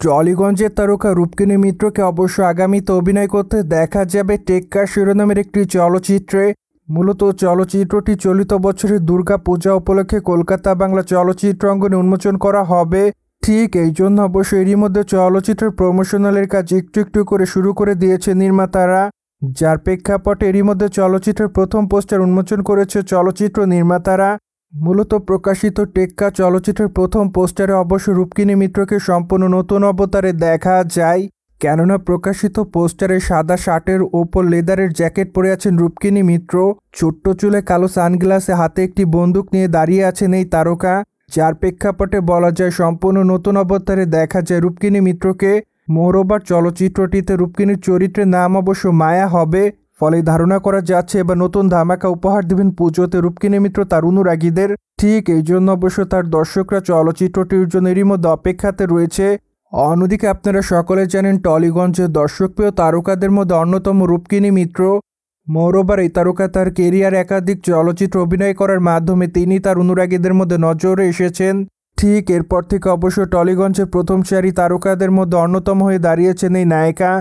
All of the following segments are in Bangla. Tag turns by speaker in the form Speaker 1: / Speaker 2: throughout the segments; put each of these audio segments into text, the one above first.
Speaker 1: টলিগঞ্জের তারকা রূপকিনী মিত্রকে অবশ্য আগামীতে অভিনয় করতে দেখা যাবে টেক্কা শিরোনামের একটি চলচ্চিত্রে। মূলত চলচ্চিত্রটি চলিত বছরের দুর্গা পূজা উপলক্ষে কলকাতা বাংলা চলচ্চিত্র অঙ্গনে উন্মোচন করা হবে। ঠিক এই জন্য অবশ্য এরই মধ্যে চলচ্চিত্রের প্রমোশনালের কাজ একটু একটু করে শুরু করে দিয়েছে নির্মাতারা, যার প্রেক্ষাপটে এরই মধ্যে চলচ্চিত্রের প্রথম পোস্টার উন্মোচন করেছে চলচ্চিত্র নির্মাতারা। মূলত প্রকাশিত টেক্কা চলচ্চিত্রের প্রথম পোস্টারে অবশ্য রূপকিনী মিত্রকে সম্পূর্ণ নতুন অবতারে দেখা যায়। কেননা প্রকাশিত পোস্টারে সাদা শার্টের ওপর লেদারের জ্যাকেট পরে আছেন রূপকিনী মিত্র। ছোট্ট চুলে কালো সানগ্লাসে হাতে একটি বন্দুক নিয়ে দাঁড়িয়ে আছেন এই তারকা, যার প্রেক্ষাপটে বলা যায় সম্পূর্ণ নতুন অবতারে দেখা যায় রূপকিনী মিত্রকে। মোরওভার চলচ্চিত্রটিতে রূপকিনীর চরিত্রের নাম অবশ্য মায়া হবে। ফলে ধারণা করা যাচ্ছে এবার নতুন ধামাকা উপহার দেবেন পুজোতে রূপকিনী মিত্র তার অনুরাগীদের। ঠিক এই জন্য অবশ্য তার দর্শকরা চলচ্চিত্রটির জন্য এরই মধ্যে অপেক্ষাতে রয়েছে। অন্যদিকে আপনারা সকলে জানেন টলিগঞ্জের দর্শকপ্রিয় তারকাদের মধ্যে অন্যতম রূপকিনী মিত্র। মোরওভার এই তারকা তার কেরিয়ার একাধিক চলচ্চিত্র অভিনয় করার মাধ্যমে তিনি তার অনুরাগীদের মধ্যে নজরে এসেছেন। ঠিক এরপর থেকে অবশ্য টলিগঞ্জের প্রথম সারি তারকাদের মধ্যে অন্যতম হয়ে দাঁড়িয়েছেন এই নায়িকা।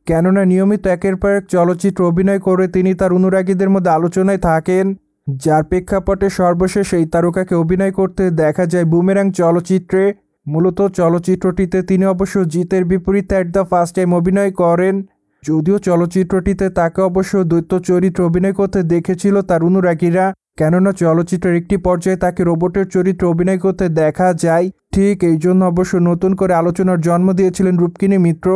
Speaker 1: কেননা নিয়মিত একের পর এক চলচ্চিত্র অভিনয় করে তিনি তার অনুরাগীদের মধ্যে আলোচনায় থাকেন, যার প্রেক্ষাপটে সর্বশেষ এই তারকাকে অভিনয় করতে দেখা যায় বুমেরাং চলচ্চিত্রে। মূলত চলচ্চিত্রটিতে তিনি অবশ্য জিতের বিপরীতে অ্যাট দ্য ফার্স্ট টাইম অভিনয় করেন। যদিও চলচ্চিত্রটিতে তাকে অবশ্য দৈত্য চরিত্র অভিনয় করতে দেখেছিল তার অনুরাগীরা, কেননা চলচ্চিত্রের একটি পর্যায়ে তাকে রোবটের চরিত্রে অভিনয় করতে দেখা যায়। ঠিক এই জন্য অবশ্য নতুন করে আলোচনার জন্ম দিয়েছিলেন রূপকিনী মিত্র।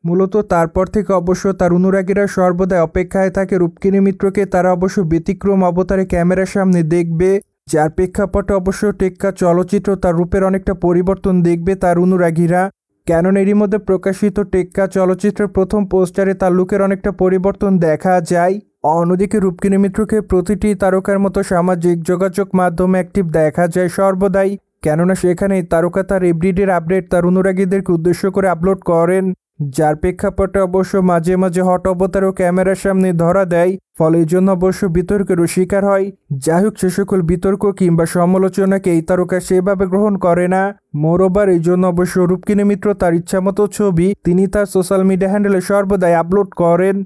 Speaker 1: মূলত তারপর থেকে অবশ্য তার অনুরাগীরা সর্বদাই অপেক্ষায় থাকে রূপকিনী মিত্রকে তারা অবশ্য ব্যতিক্রম অবতারে ক্যামেরার সামনে দেখবে, যার প্রেক্ষাপটে অবশ্য টেক্কা চলচ্চিত্র তার রূপের অনেকটা পরিবর্তন দেখবে তার অনুরাগীরা। কেননা এরই মধ্যে প্রকাশিত টেক্কা চলচ্চিত্রের প্রথম পোস্টারে তার লুকের অনেকটা পরিবর্তন দেখা যায়। অন্যদিকে রূপকিনী মিত্রকে প্রতিটি তারকার মতো সামাজিক যোগাযোগ মাধ্যমে অ্যাক্টিভ দেখা যায় সর্বদাই, কেননা সেখানে তারকা তার এভরিডের আপডেট তার অনুরাগীদেরকে উদ্দেশ্য করে আপলোড করেন, যার প্রেক্ষাপটে অবশ্য মাঝে মাঝে হট অবতারও ক্যামেরার সামনে ধরা দেয়। ফলে এই জন্য অবশ্য বিতর্কেরও শিকার হয়। যাই হোক, সে সকল বিতর্ক কিংবা সমালোচনাকে এই তারকা সেভাবে গ্রহণ করে না। মোরওভার এই জন্য অবশ্য রূপকিনী মিত্র তার ইচ্ছামতো ছবি তিনি তার সোশ্যাল মিডিয়া হ্যান্ডেলে সর্বদাই আপলোড করেন।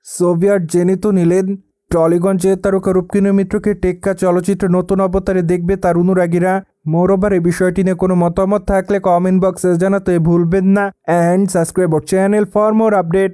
Speaker 1: সোভিয়ার জেনে তো নিলেন টলিগঞ্জের তারকা রূপকিনী মিত্রকে টেক্কা চলচ্চিত্রে নতুন অবতারে দেখবে তার অনুরাগীরা। মোরওভার এই বিষয়টি নিয়ে কোনো মতামত থাকলে কমেন্ট বক্সে জানাতে ভুলবেন না। And subscribe our channel for more update.